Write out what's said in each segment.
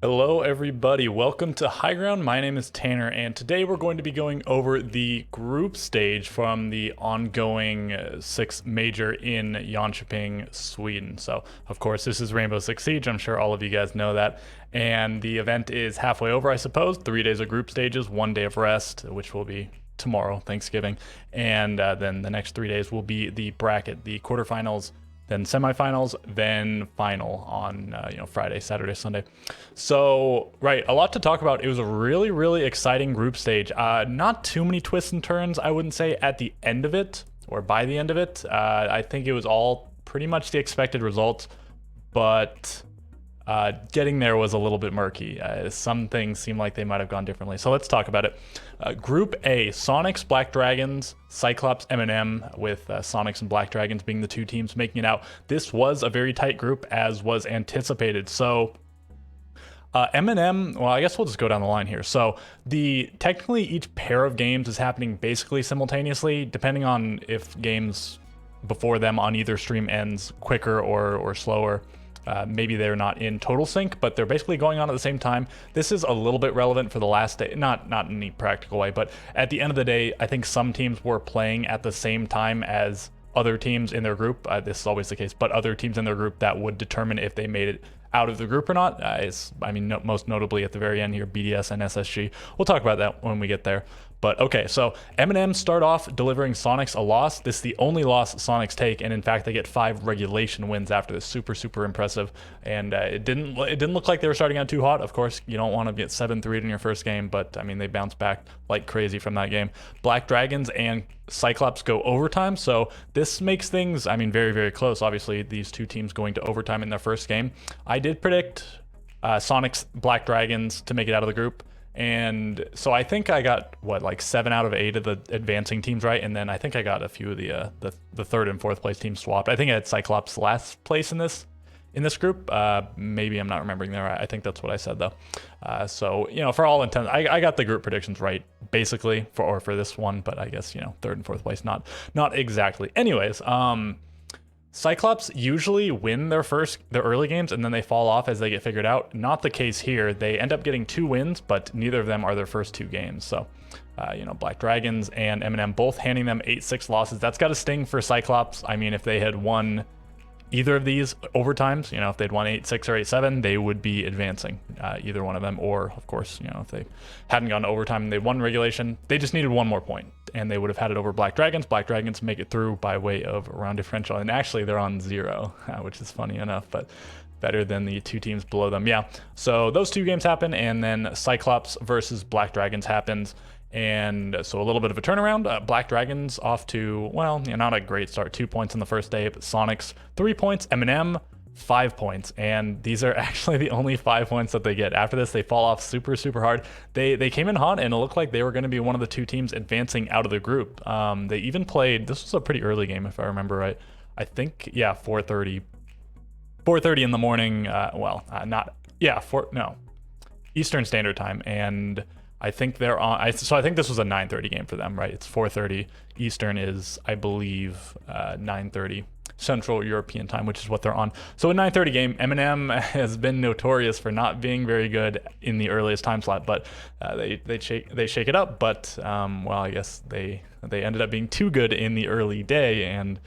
Hello everybody, welcome to High Ground. My name is Tanner and today we're going to be going over the group stage from the ongoing sixth major in Jonkoping, Sweden. So of course this is Rainbow Six Siege, I'm sure all of you guys know that. And the event is halfway over, I suppose. 3 days of group stages, 1 day of rest, which will be tomorrow, Thanksgiving. And then the next 3 days will be the bracket, the quarterfinals, then semifinals, then final on Friday, Saturday, Sunday. So right, a lot to talk about. It was a really exciting group stage. Not too many twists and turns, I wouldn't say, at the end of it or by the end of it. I think it was all pretty much the expected results, but getting there was a little bit murky. Some things seem like they might have gone differently. So let's talk about it. Group A, Sonics, Black Dragons, Cyclops, M&M, with Sonics and Black Dragons being the two teams making it out. This was a very tight group, as was anticipated. So M&M, well, I guess we'll just go down the line here. So technically each pair of games is happening basically simultaneously, depending on if games before them on either stream ends quicker or slower. Maybe they're not in total sync, but they're basically going on at the same time. This is a little bit relevant for the last day, not in any practical way, but at the end of the day, I think some teams were playing at the same time as other teams in their group. This is always the case, but other teams in their group that would determine if they made it out of the group or not. Most notably at the very end here, BDS and SSG. We'll talk about that when we get there. But okay, so M&M start off delivering Sonics a loss. This is the only loss Sonics take, and in fact, they get 5 regulation wins after this. Super impressive. And it didn't look like they were starting out too hot. Of course, you don't want to get 7-3 in your first game, but I mean, they bounced back like crazy from that game. Black Dragons and Cyclops go overtime, so this makes things, very close. Obviously, these two teams going to overtime in their first game. I did predict Sonics, Black Dragons to make it out of the group. And so I think I got like 7 out of 8 of the advancing teams right, and then I think I got a few of the third and fourth place teams swapped. I think I had Cyclops last place in this group. Maybe I'm not remembering that right. I think that's what I said though. So for all intents, I got the group predictions right basically for this one, but I guess third and fourth place not exactly. Anyways, Cyclops usually win their early games and then they fall off as they get figured out. Not the case here. They end up getting 2 wins, but neither of them are their first 2 games. So, Black Dragons and M&M both handing them 8-6 losses. That's got to sting for Cyclops. I mean, if they had won either of these overtimes, if they'd won 8-6 or 8-7, they would be advancing, either one of them. Or, of course, if they hadn't gone to overtime and they won regulation, they just needed 1 more point, and they would have had it over Black Dragons. Black Dragons make it through by way of round differential, and actually they're on 0, which is funny enough, but better than the 2 teams below them. Yeah, so those 2 games happen, and then Cyclops versus Black Dragons happens. And so a little bit of a turnaround. Black Dragons off to, not a great start. 2 points in the first day, but Sonics 3 points, M&M 5 points, and these are actually the only 5 points that they get. After this, they fall off super hard. They came in hot, and it looked like they were going to be one of the 2 teams advancing out of the group. They even played, this was a pretty early game if I remember right. I think, yeah, 4:30 in the morning. Eastern Standard Time, and I think they're on. So I think this was a 9:30 game for them, right? It's 4:30 Eastern is, I believe, 9:30 Central European Time, which is what they're on. So a 9:30 game. M&M has been notorious for not being very good in the earliest time slot, but they shake it up. But I guess they ended up being too good in the early day and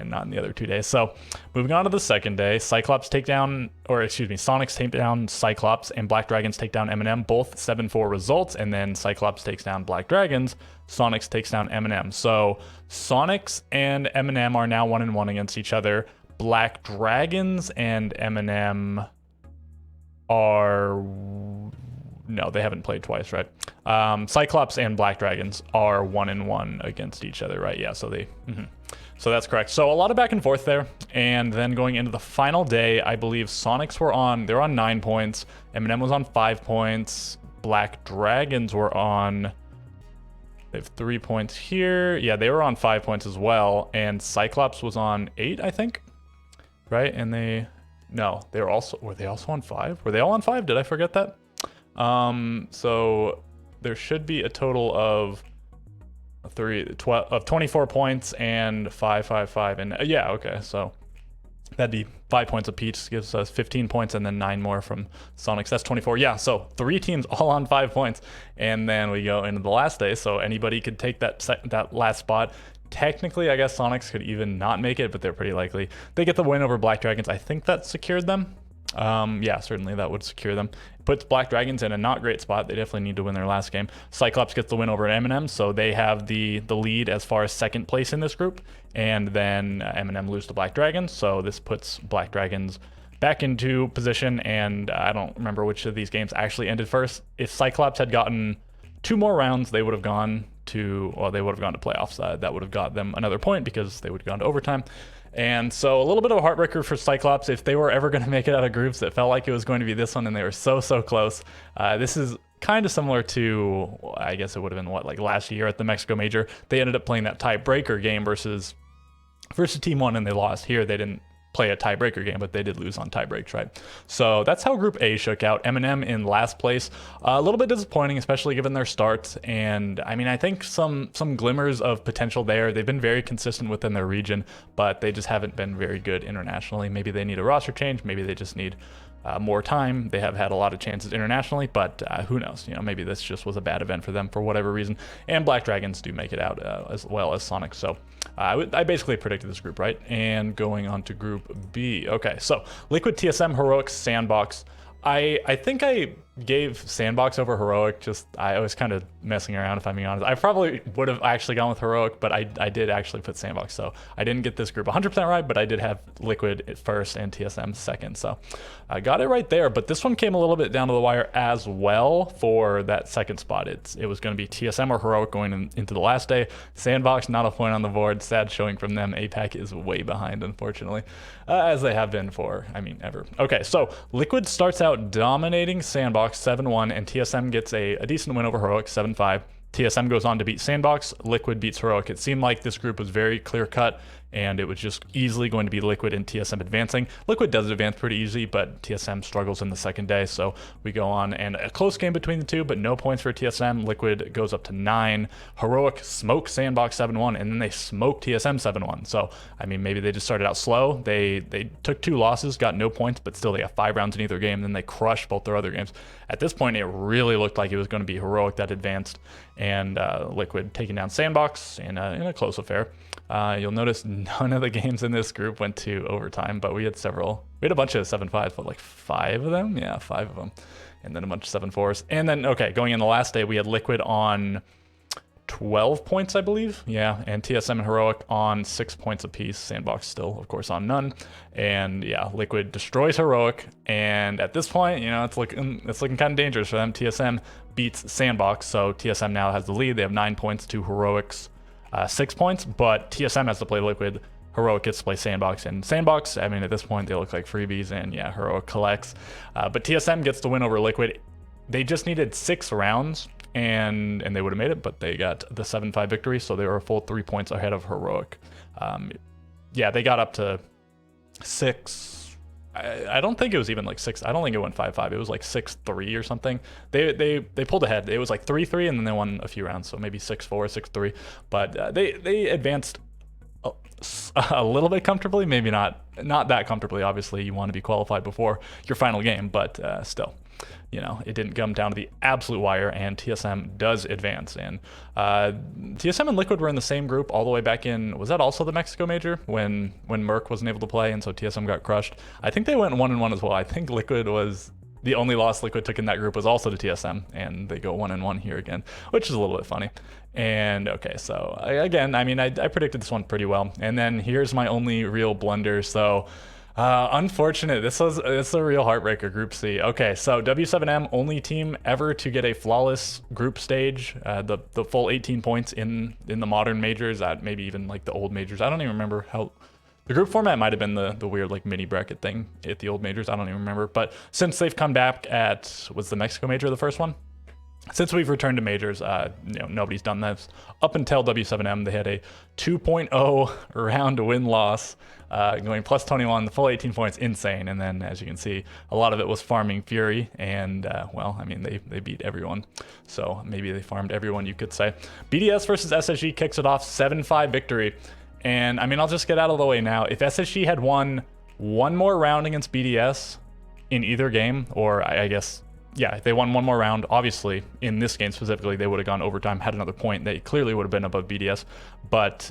not in the other 2 days. So moving on to the second day, Sonics take down Cyclops, and Black Dragons take down M&M, both 7-4 results, and then Cyclops takes down Black Dragons, Sonics takes down M&M. So Sonics and M&M are now 1-1 against each other. Black Dragons and M&M are... No, they haven't played twice, right? Cyclops and Black Dragons are 1-1 against each other, right? Yeah, so So that's correct. So a lot of back and forth there. And then going into the final day, I believe Sonics they're on 9 points. M&M was on 5 points. Black Dragons were on, they have 3 points here. Yeah, they were on 5 points as well. And Cyclops was on 8, I think. Right? And were they also on 5? Were they all on 5? Did I forget that? So there should be a total of 24 points and 5. And yeah, okay. So That'd be 5 points apiece, gives us 15 points, and then 9 more from Sonics. That's 24. Yeah, so 3 teams all on 5 points, and then we go into the last day. So anybody could take that last spot. Technically, I guess Sonics could even not make it, but they're pretty likely. They get the win over Black Dragons. I think that secured them. Yeah, certainly that would secure them. Puts Black Dragons in a not great spot. They definitely need to win their last game. Cyclops gets the win over M&M, so they have the lead as far as second place in this group. And then M&M lose to Black Dragons, so this puts Black Dragons back into position. And I don't remember which of these games actually ended first. If Cyclops had gotten 2 more rounds, they would have gone to, well, they would have gone to playoffs. That would have got them another point because they would have gone to overtime. And so a little bit of a heartbreaker for Cyclops. If they were ever going to make it out of groups, it felt like it was going to be this one, and they were so close. This is kind of similar to, I guess it would have been what, like last year at the Mexico Major. They ended up playing that tiebreaker game versus Team 1, and they lost. Here they didn't play a tiebreaker game, but they did lose on tiebreaks, right? So that's how Group A shook out. M&M in last place. A little bit disappointing, especially given their starts. And I mean, I think some glimmers of potential there. They've been very consistent within their region, but they just haven't been very good internationally. Maybe they need a roster change. Maybe they just need more time. They have had a lot of chances internationally, but who knows? You know, maybe this just was a bad event for them for whatever reason. And Black Dragons do make it out as well as Sonic. So I basically predicted this group, right? And going on to Group B. Okay, so Liquid, TSM, Heroic, Sandbox. I think I gave Sandbox over Heroic. Just I was kind of messing around, if I'm being honest. I probably would have actually gone with Heroic, but I did actually put Sandbox. So I didn't get this group 100% right, but I did have Liquid at first and TSM second. So I got it right there. But this one came a little bit down to the wire as well for that second spot. It was going to be TSM or Heroic going into the last day. Sandbox, not a point on the board. Sad showing from them. APAC is way behind, unfortunately, as they have been for, I mean, ever. Okay, so Liquid starts out dominating Sandbox 7-1, and TSM gets a decent win over Heroic 7-5. TSM goes on to beat Sandbox. Liquid beats Heroic. It seemed like this group was very clear cut, and it was just easily going to be Liquid and TSM advancing. Liquid does advance pretty easy, but TSM struggles in the second day, so we go on, and a close game between the two, but no points for TSM. Liquid goes up to 9. Heroic smokes Sandbox 7-1, and then they smoke TSM 7-1. So, I mean, maybe they just started out slow. They took 2 losses, got no points, but still they have 5 rounds in either game, and then they crushed both their other games. At this point, it really looked like it was going to be Heroic that advanced, and Liquid taking down Sandbox in a close affair. You'll notice none of the games in this group went to overtime, but we had several. We had a bunch of 7-5s, but like 5 of them? Yeah, 5 of them. And then a bunch of 7-4s. And then, okay, going in the last day, we had Liquid on 12 points, I believe. Yeah, and TSM and Heroic on 6 points apiece. Sandbox still, of course, on none. And yeah, Liquid destroys Heroic. And at this point, you know, it's looking kind of dangerous for them. TSM beats Sandbox, so TSM now has the lead. They have 9 points to Heroic's 6 points, but TSM has to play Liquid. Heroic gets to play Sandbox, and Sandbox, I mean, at this point, they look like freebies, and yeah, Heroic collects. But TSM gets the win over Liquid. They just needed 6 rounds, and they would have made it, but they got the 7-5 victory, so they were a full 3 points ahead of Heroic. Yeah, they got up to 6. I don't think it was even like 6. I don't think it went 5-5. It was like 6-3 or something. They pulled ahead. It was like 3-3, and then they won a few rounds, so maybe 6-4, 6-3. But they advanced a little bit comfortably, maybe not that comfortably. Obviously, you want to be qualified before your final game, but still, you know, it didn't come down to the absolute wire, and TSM does advance. And TSM and Liquid were in the same group all the way back in, was that also the Mexico Major when Merc wasn't able to play, and so TSM got crushed? I think they went 1-1 as well. I think Liquid was the only loss Liquid took in that group was also to TSM, and they go 1-1 here again, which is a little bit funny. And okay, so again, I mean, I predicted this one pretty well. And then here's my only real blunder. So unfortunate. This is a real heartbreaker. Group C. Okay, so W7M, only team ever to get a flawless group stage, the full 18 points in the modern majors, maybe even like the old majors. I don't even remember how. The group format might have been the weird like mini bracket thing at the old majors. I don't even remember. But since they've come back was the Mexico Major the first one? Since we've returned to majors, you know, nobody's done this. Up until W7M, they had a 2.0 round win-loss, going plus 21, the full 18 points, insane. And then, as you can see, a lot of it was farming Fury, and, well, I mean, they beat everyone. So maybe they farmed everyone, you could say. BDS versus SSG kicks it off, 7-5 victory. And, I mean, I'll just get out of the way now. If SSG had won one more round against BDS in either game, or I guess, yeah, if they won one more round, obviously, in this game specifically, they would have gone overtime, had another point. They clearly would have been above BDS. But,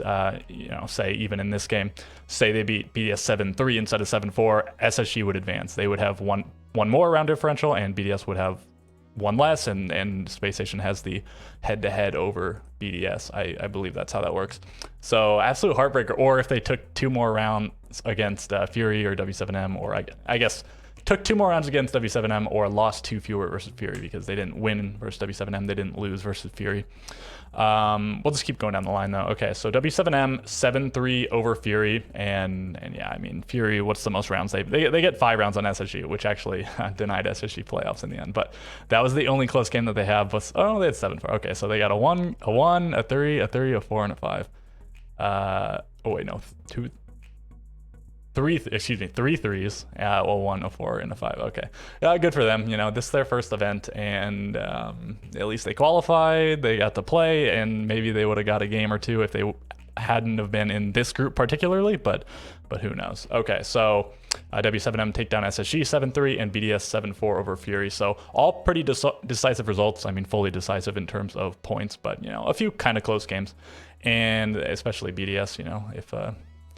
you know, say even in this game, say they beat BDS 7-3 instead of 7-4, SSG would advance. They would have one more round differential, and BDS would have one less, and Space Station has the head-to-head over BDS. I believe that's how that works. So absolute heartbreaker. Or if they took 2 more rounds against Fury or W7M, or I guess took 2 more rounds against W7M, or lost 2 fewer versus Fury, because they didn't win versus W7M, they didn't lose versus Fury. We'll just keep going down the line though. Okay, so W7M 7-3 over Fury, and yeah, I mean, Fury, what's the most rounds? They get 5 rounds on SSG, which actually denied SSG playoffs in the end, but that was the only close game that they have. Oh, they had 7-4. Okay, so they got a 1, a 3, a 4, and a 5. Oh wait, no, 3 threes. Well, 1, a 4, and a 5. Okay, good for them. You know, this is their first event, and at least they qualified. They got to play, and maybe they would have got a game or 2 if they hadn't have been in this group particularly. But who knows? Okay, so W7M take down SSG 7-3 and BDS 7-4 over Fury. So all pretty decisive results. I mean, fully decisive in terms of points, but you know, a few kind of close games, and especially BDS. You know,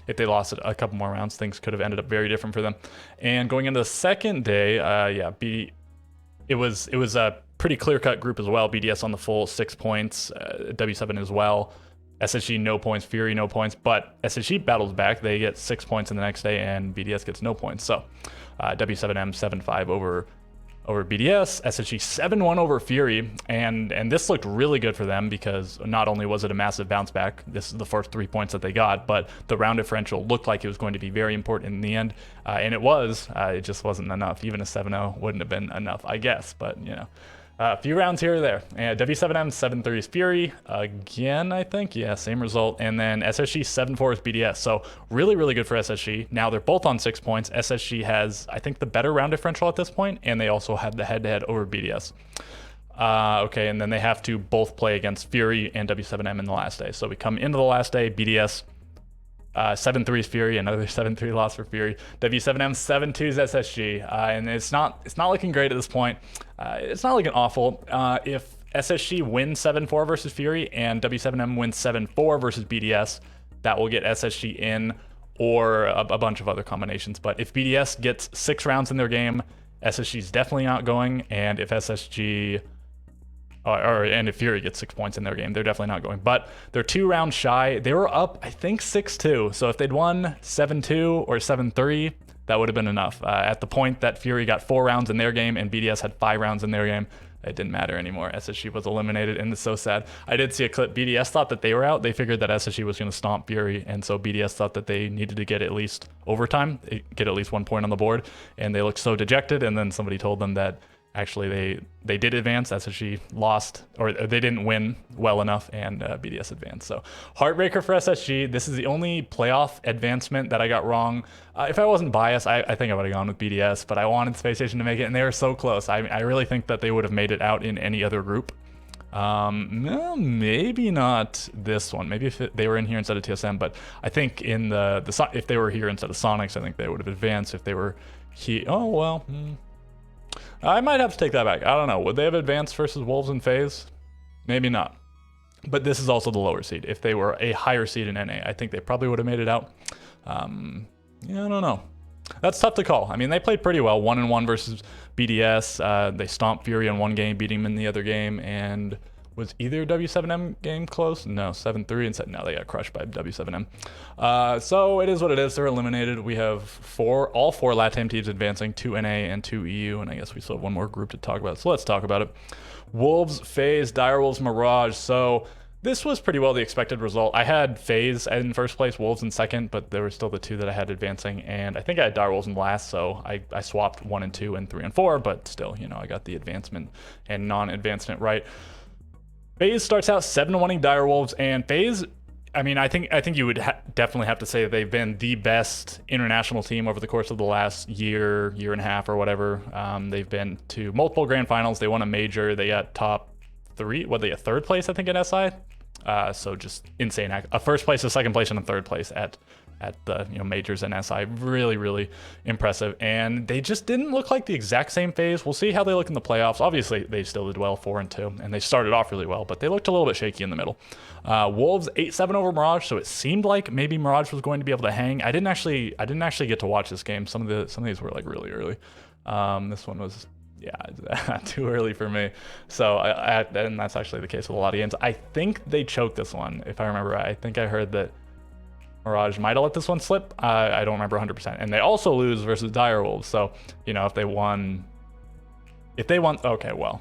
if they lost a couple more rounds, things could have ended up very different for them. And going into the second day, it was a pretty clear-cut group as well. BDS on the full 6 points, W7 as well. SSG no points, Fury no points, but SSG battles back. They get 6 points in the next day, and BDS gets no points. So W7M 7-5 over BDS, SSG 7-1 over Fury, and this looked really good for them, because not only was it a massive bounce back, this is the first 3 points that they got, but the round differential looked like it was going to be very important in the end, and it was. It just wasn't enough. Even a 7-0 wouldn't have been enough, I guess, but you know. A few rounds here or there. And W7M 7-3 is Fury. Again, I think. Yeah, same result. And then SSG 7-4 is BDS. So really, really good for SSG. Now they're both on 6 points. SSG has, I think, the better round differential at this point, and they also have the head-to-head over BDS. Okay, and then they have to both play against Fury and W7M in the last day. So we come into the last day, BDS 7-3 is Fury, another 7-3 loss for Fury. W7M 7-2 is SSG, and it's not looking great at this point. It's not looking awful. If SSG wins 7-4 versus Fury and W7M wins 7-4 versus BDS, that will get SSG in, or a bunch of other combinations. But if BDS gets 6 rounds in their game, SSG is definitely not going, and if SSG and if Fury gets 6 points in their game, they're definitely not going. But they're 2 rounds shy. They were up, I think, 6-2. So if they'd won 7-2 or 7-3, that would have been enough. At the point that Fury got 4 rounds in their game and BDS had 5 rounds in their game, it didn't matter anymore. SSG was eliminated, and it's so sad. I did see a clip. BDS thought that they were out. They figured that SSG was going to stomp Fury, and so BDS thought that they needed to get at least overtime, get at least 1 point on the board, and they looked so dejected, and then somebody told them that actually they did advance. SSG lost, or they didn't win well enough, and BDS advanced. So heartbreaker for SSG. This is the only playoff advancement that I got wrong. If I wasn't biased, I think I would have gone with BDS, but I wanted Space Station to make it, and they were so close. I really think that they would have made it out in any other group. No, maybe not this one. Maybe if they were in here instead of TSM, but I think in if they were here instead of Sonics, I think they would have advanced. If they were here, oh well. I might have to take that back. I don't know. Would they have advanced versus Wolves and FaZe? Maybe not. But this is also the lower seed. If they were a higher seed in NA, I think they probably would have made it out. Yeah, I don't know. That's tough to call. I mean, they played pretty well. 1-1 versus BDS. They stomped Fury in one game, beating him in the other game, and was either W7M game close? No, 7-3 and no, they got crushed by W7M. So it is what it is. They're eliminated. We have all four LATAM teams advancing, 2 NA and 2 EU, and I guess we still have one more group to talk about. So let's talk about it. Wolves, FaZe, Direwolves, Mirage. So this was pretty well the expected result. I had FaZe in first place, Wolves in second, but there were still the 2 that I had advancing, and I think I had Direwolves in last, so I swapped 1 and 2 and 3 and 4, but still, you know, I got the advancement and non-advancement right. FaZe starts out 7-1ing Direwolves, and FaZe, I mean, I think you would definitely have to say that they've been the best international team over the course of the last year and a half or whatever. They've been to multiple grand finals. They won a major. They got top 3. What, they got 3rd place, I think, at SI? So just insane. A first place, a second place, and a 3rd place at at the majors and SI. Really, really impressive. And they just didn't look like the exact same phase. We'll see how they look in the playoffs. Obviously, they still did well, 4-2, and they started off really well, but they looked a little bit shaky in the middle. Wolves 8-7 over Mirage, so it seemed like maybe Mirage was going to be able to hang. I didn't actually get to watch this game. Some of these were like really early. This one was, yeah, too early for me. So and that's actually the case with a lot of games. I think they choked this one, if I remember right. I think I heard that Mirage might have let this one slip. I don't remember 100%. And they also lose versus Direwolves. So, if they won, okay, well,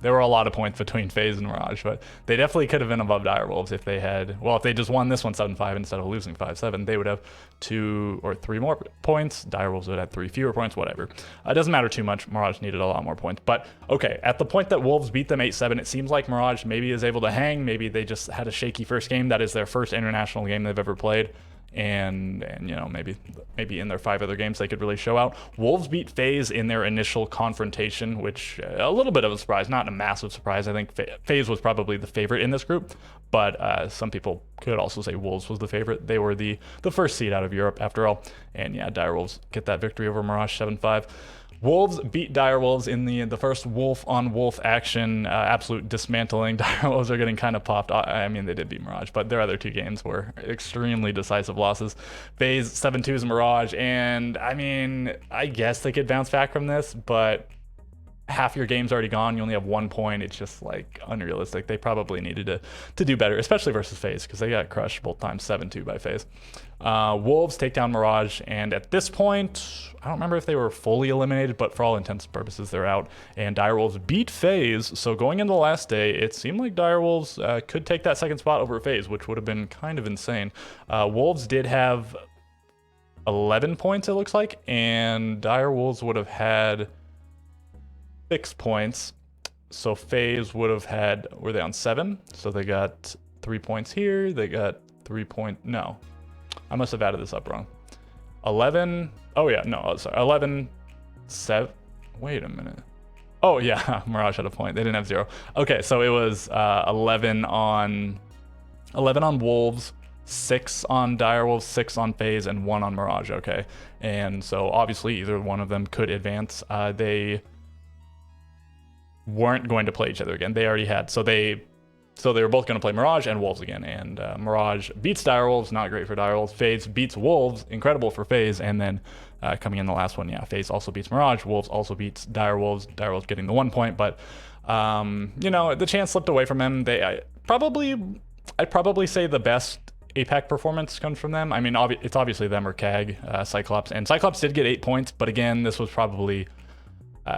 there were a lot of points between FaZe and Mirage, but they definitely could have been above Direwolves if they just won this one 7-5 instead of losing 5-7. They would have 2 or 3 more points. Direwolves would have 3 fewer points, whatever. It doesn't matter too much. Mirage needed a lot more points. But, okay, at the point that Wolves beat them 8-7, it seems like Mirage maybe is able to hang. Maybe they just had a shaky first game. That is their first international game they've ever played. And maybe in their 5 other games they could really show out. Wolves beat FaZe in their initial confrontation, which a little bit of a surprise, not a massive surprise. I think FaZe was probably the favorite in this group, but some people could also say Wolves was the favorite. They were the first seed out of Europe after all, and yeah, Direwolves get that victory over Mirage 7-5. Wolves beat Direwolves in the first wolf-on-wolf action, absolute dismantling. Direwolves are getting kind of popped. I mean, they did beat Mirage, but their other 2 games were extremely decisive losses. FaZe 7-2s Mirage, and I mean, I guess they could bounce back from this, but half your game's already gone. You only have 1 point. It's just like unrealistic. They probably needed to do better, especially versus FaZe, because they got crushed both times 7-2 by FaZe. Wolves take down Mirage, and at this point, I don't remember if they were fully eliminated, but for all intents and purposes, they're out. And Direwolves beat FaZe, so going into the last day, it seemed like Direwolves could take that second spot over FaZe, which would have been kind of insane. Wolves did have 11 points, it looks like, and Direwolves would have had 6 points. So FaZe would have had, were they on 7? So they got 3 points here. They got 3 points. No, I must have added this up wrong. 11. Oh yeah, no, sorry. 11, 7. Wait a minute. Oh yeah, Mirage had a point. They didn't have 0. Okay, so it was 11 on Wolves, 6 on Direwolves, 6 on FaZe, and 1 on Mirage. Okay, and so obviously either one of them could advance. They weren't going to play each other again. They already had. So they were both going to play Mirage and Wolves again. And Mirage beats Direwolves, not great for Direwolves. FaZe beats Wolves, incredible for FaZe. And then coming in the last one, yeah, FaZe also beats Mirage. Wolves also beats Direwolves. Direwolves getting the 1 point, but the chance slipped away from him. I'd probably say the best APAC performance comes from them. I mean, it's obviously them or CAG, Cyclops. And Cyclops did get 8 points, but again, this was probably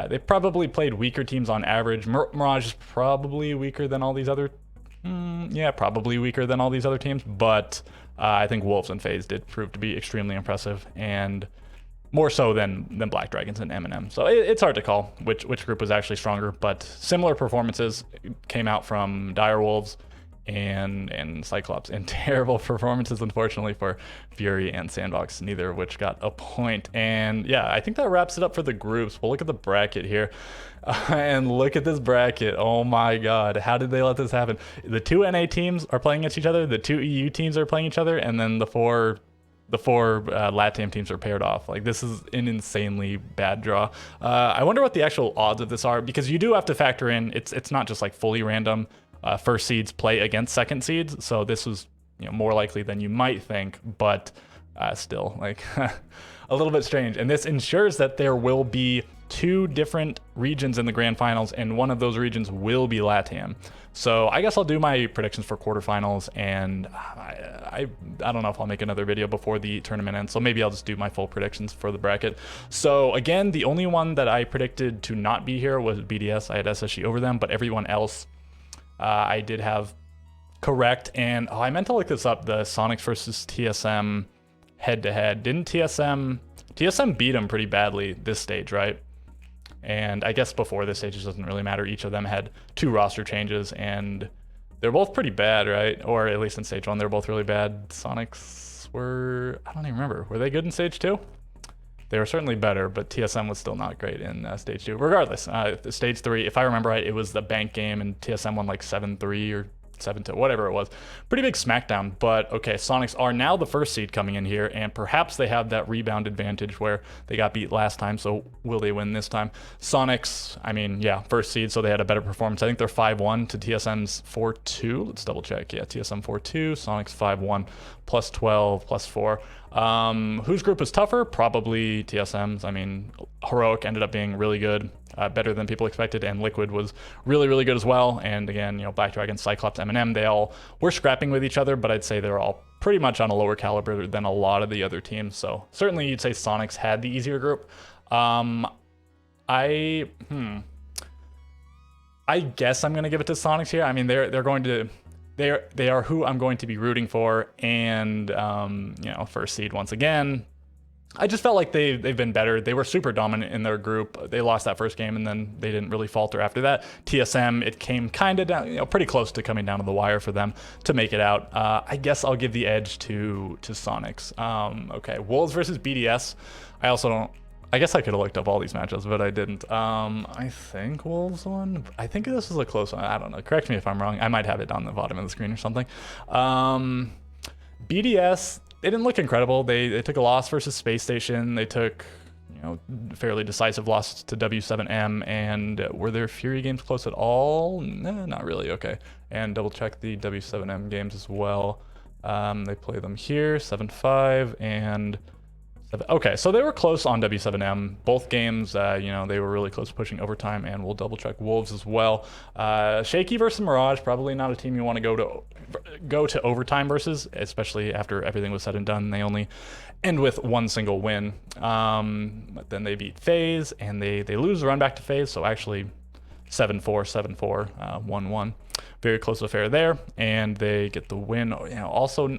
they probably played weaker teams on average. Mirage is probably weaker than all these other, probably weaker than all these other teams. But I think Wolves and FaZe did prove to be extremely impressive, and more so than Black Dragons and M&M. So it's hard to call which group was actually stronger. But similar performances came out from Direwolves and Cyclops, and terrible performances, unfortunately, for Fury and Sandbox, neither of which got a point. And yeah, I think that wraps it up for the groups. We'll look at the bracket here. And look at this bracket. Oh my god, how did they let this happen? The 2 NA teams are playing against each other, the 2 EU teams are playing each other, and then the four LATAM teams are paired off. Like, this is an insanely bad draw. I wonder what the actual odds of this are, because you do have to factor in, it's not just like fully random. First seeds play against second seeds, so this was more likely than you might think, but still, like, a little bit strange. And this ensures that there will be 2 different regions in the grand finals, and one of those regions will be LATAM. So I guess I'll do my predictions for quarterfinals, and I don't know if I'll make another video before the tournament ends, so maybe I'll just do my full predictions for the bracket. So again, the only one that I predicted to not be here was BDS. I had SSG over them, but everyone else I did have correct. And I meant to look this up, the Sonics versus TSM head-to-head. Didn't TSM beat them pretty badly this stage, right? And I guess before this stage, it doesn't really matter. Each of them had 2 roster changes, and they're both pretty bad, right? Or at least in stage 1, they're both really bad. Sonics were, I don't even remember. Were they good in stage 2? They were certainly better, but TSM was still not great in stage 2. Regardless, stage 3, if I remember right, it was the bank game, and TSM won like 7-3 or 7-2, whatever it was. Pretty big smackdown, but okay, Sonics are now the first seed coming in here, and perhaps they have that rebound advantage where they got beat last time, so will they win this time? Sonics, I mean, yeah, first seed, so they had a better performance. I think they're 5-1 to TSM's 4-2. Let's double check. Yeah, TSM 4-2, Sonics 5-1, plus 12, plus 4. Whose group was tougher? Probably TSM's. I mean, Heroic ended up being really good, better than people expected, and Liquid was really, really good as well. And again, Black Dragon, Cyclops, M&M, they all were scrapping with each other, but I'd say they're all pretty much on a lower caliber than a lot of the other teams. So certainly you'd say Sonics had the easier group. I guess I'm gonna give it to Sonics here. I mean, they're going to. They are who I'm going to be rooting for, and first seed once again. I just felt like they've been better. They were super dominant in their group. They lost that first game, and then they didn't really falter after that. TSM, it came kind of down, pretty close to coming down to the wire for them to make it out. I guess I'll give the edge to Sonics. Okay, Wolves versus BDS. I guess I could have looked up all these matchups, but I didn't. I think Wolves won. I think this was a close one. I don't know. Correct me if I'm wrong. I might have it on the bottom of the screen or something. BDS, they didn't look incredible. They took a loss versus Space Station. They took, fairly decisive loss to W7M. And were their Fury games close at all? Nah, not really. Okay. And double check the W7M games as well. They play them here, 7-5 and... Okay, so they were close on W7M. Both games, they were really close pushing overtime, and we'll double check Wolves as well. Shaky versus Mirage, probably not a team you want to go to overtime versus, especially after everything was said and done. They only end with one single win. But then they beat FaZe, and they lose the run back to FaZe, so actually 7-4, 7-4, 1-1. Very close affair there, and they get the win. Also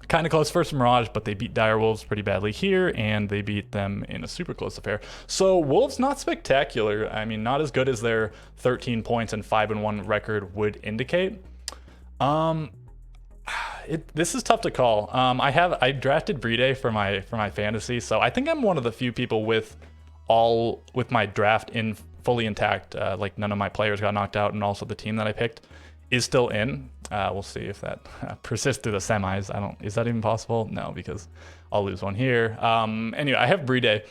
kind of close versus Mirage, but they beat Direwolves pretty badly here, and they beat them in a super close affair. So Wolves not spectacular. I mean, not as good as their 13 points and 5-1 record would indicate. This is tough to call. I drafted Bride for my fantasy, so I think I'm one of the few people with my draft in fully intact. Like none of my players got knocked out, and also the team that I picked is still in. We'll see if that persists through the semis. Is that even possible? No, because I'll lose one here. Anyway, I have Bride,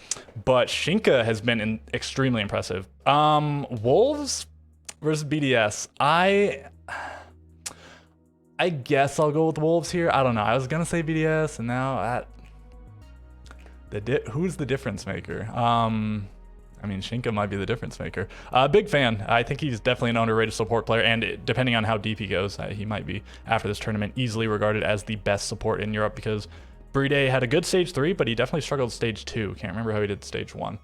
but Shinka has been extremely impressive. Wolves versus BDS. I guess I'll go with Wolves here. I don't know. I was gonna say BDS, and now who's the difference maker? I mean, Shinka might be the difference maker. Big fan. I think he's definitely an underrated support player, and depending on how deep he goes, he might be, after this tournament, easily regarded as the best support in Europe, because Bride had a good stage 3, but he definitely struggled stage 2. Can't remember how he did stage 1.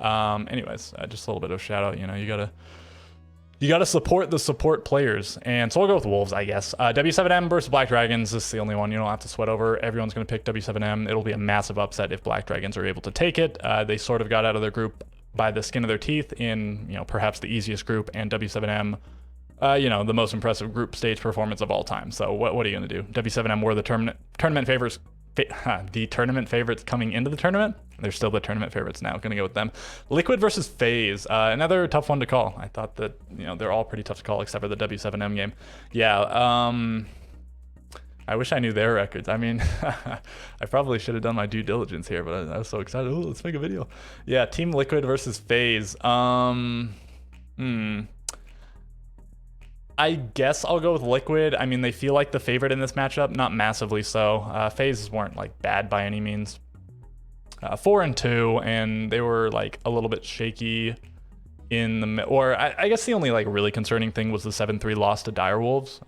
Anyways, just a little bit of shout out. You gotta support the support players, and so I'll go with Wolves, I guess. W7M versus Black Dragons. This is the only one you don't have to sweat over. Everyone's gonna pick W7M. It'll be a massive upset if Black Dragons are able to take it. They sort of got out of their group by the skin of their teeth in, perhaps the easiest group, and W7M, the most impressive group stage performance of all time. So what are you gonna do? W7M were the tournament favorites, the tournament favorites coming into the tournament. They're still the tournament favorites now. Gonna go with them. Liquid versus FaZe, another tough one to call. I thought that they're all pretty tough to call except for the W7M game. Yeah. I wish I knew their records. I mean, I probably should have done my due diligence here, but I was so excited. Oh, let's make a video. Yeah, Team Liquid versus FaZe. I guess I'll go with Liquid. I mean, they feel like the favorite in this matchup, not massively so. FaZe weren't like bad by any means. 4-2, and they were like a little bit shaky I guess the only like really concerning thing was the 7-3 loss to Direwolves.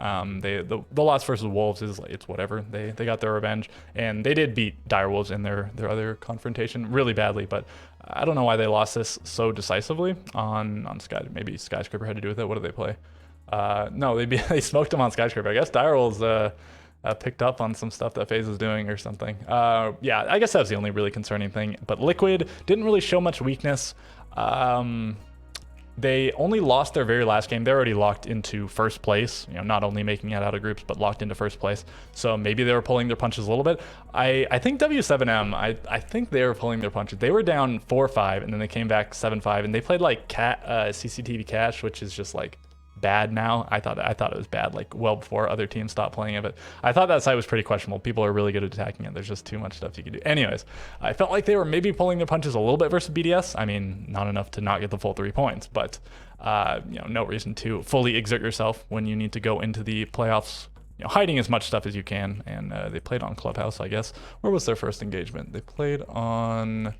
The loss versus Wolves is it's whatever. They got their revenge, and they did beat Direwolves in their other confrontation really badly, but I don't know why they lost this so decisively on Sky. Maybe Skyscraper had to do with it. What did they play? No, they smoked them on Skyscraper. I guess Direwolves picked up on some stuff that FaZe was doing or something. Yeah, I guess that was the only really concerning thing. But Liquid didn't really show much weakness. They only lost their very last game. They're already locked into first place, not only making it out of groups, but locked into first place. So maybe they were pulling their punches a little bit. I think W7M, I think they were pulling their punches. They were down 4-5, and then they came back 7-5, and they played like CCTV Cash, which is just like bad now. I thought it was bad like well before other teams stopped playing it, but I thought that site was pretty questionable. People are really good at attacking it. There's just too much stuff you can do. Anyways, I felt like they were maybe pulling their punches a little bit versus BDS. I mean, not enough to not get the full 3 points, but you know, no reason to fully exert yourself when you need to go into the playoffs, you know, hiding as much stuff as you can. And they played on Clubhouse, I guess. Where was their first engagement? They played on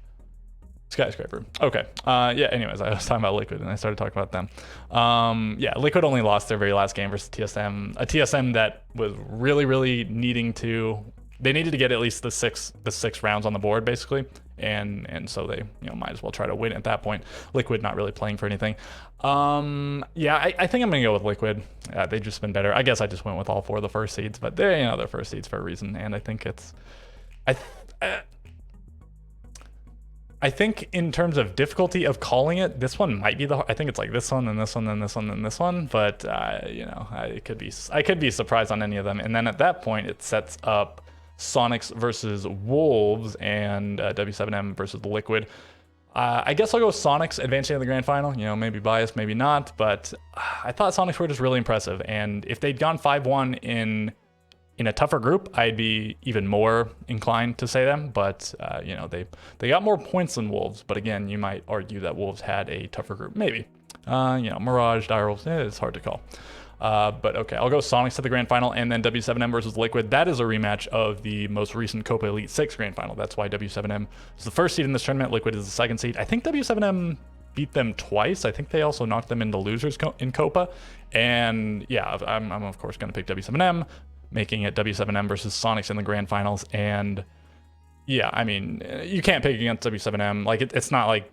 Skyscraper. Okay. Yeah, anyways, I was talking about Liquid and I started talking about them. Yeah, Liquid only lost their very last game versus TSM, a TSM that was really needing to, they needed to get at least the six rounds on the board basically. And so they, you know, might as well try to win at that point. Liquid not really playing for anything. Yeah, I think I'm gonna go with Liquid. They've just been better. I guess I just went with all 4 of the first seeds, but they're, you know, they're first seeds for a reason. And I think it's, I think in terms of difficulty of calling it, this one might be I think it's like this one, then this one, then this one, then this one. But you know, I could be surprised on any of them. And then at that point, it sets up Sonics versus Wolves and W7M versus Liquid. I guess I'll go with Sonics advancing to the grand final. You know, maybe biased, maybe not. But I thought Sonics were just really impressive. And if they'd gone 5-1 in a tougher group, I'd be even more inclined to say them, but you know, they got more points than Wolves, but again, you might argue that Wolves had a tougher group, maybe. You know, Mirage, Direwolves, it's hard to call. But okay, I'll go Sonics to the grand final, and then W7M versus Liquid. That is a rematch of the most recent Copa Elite 6 grand final. That's why W7M is the first seed in this tournament, Liquid is the second seed. I think W7M beat them twice. I think they also knocked them into losers in Copa, and yeah, I'm of course going to pick W7M, making it W7M versus Sonics in the grand finals. And yeah, I mean, you can't pick against W7M. Like, it's not like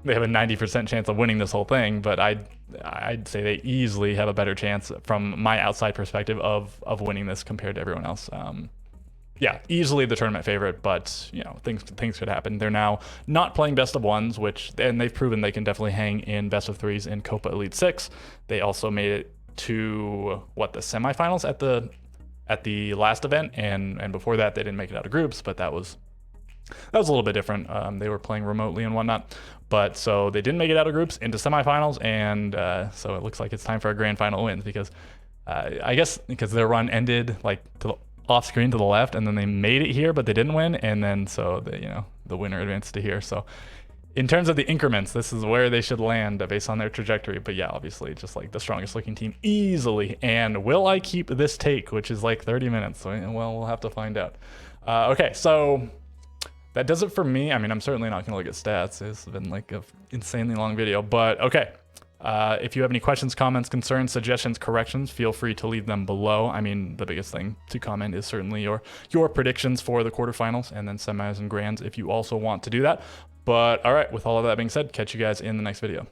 they have a 90% chance of winning this whole thing, but I'd say they easily have a better chance from my outside perspective of winning this compared to everyone else. Yeah, easily the tournament favorite, but you know, things could happen. They're now not playing best of ones, and they've proven they can definitely hang in best of 3s in Copa Elite 6. They also made it to the semifinals at the last event, and before that they didn't make it out of groups, but that was a little bit different. They were playing remotely and whatnot, but so they didn't make it out of groups into semifinals, and so it looks like it's time for a grand final wins, because I guess because their run ended like to the off screen to the left, and then they made it here but they didn't win, and then so the winner advanced to here. So in terms of the increments, this is where they should land based on their trajectory. But yeah, obviously, just like the strongest looking team easily. And will I keep this take, which is like 30 minutes? Well, we'll have to find out. Okay, so that does it for me. I mean, I'm certainly not going to look at stats. It's been like an insanely long video. But okay, if you have any questions, comments, concerns, suggestions, corrections, feel free to leave them below. I mean, the biggest thing to comment is certainly your predictions for the quarterfinals and then semis and grands if you also want to do that. But all right, with all of that being said, catch you guys in the next video.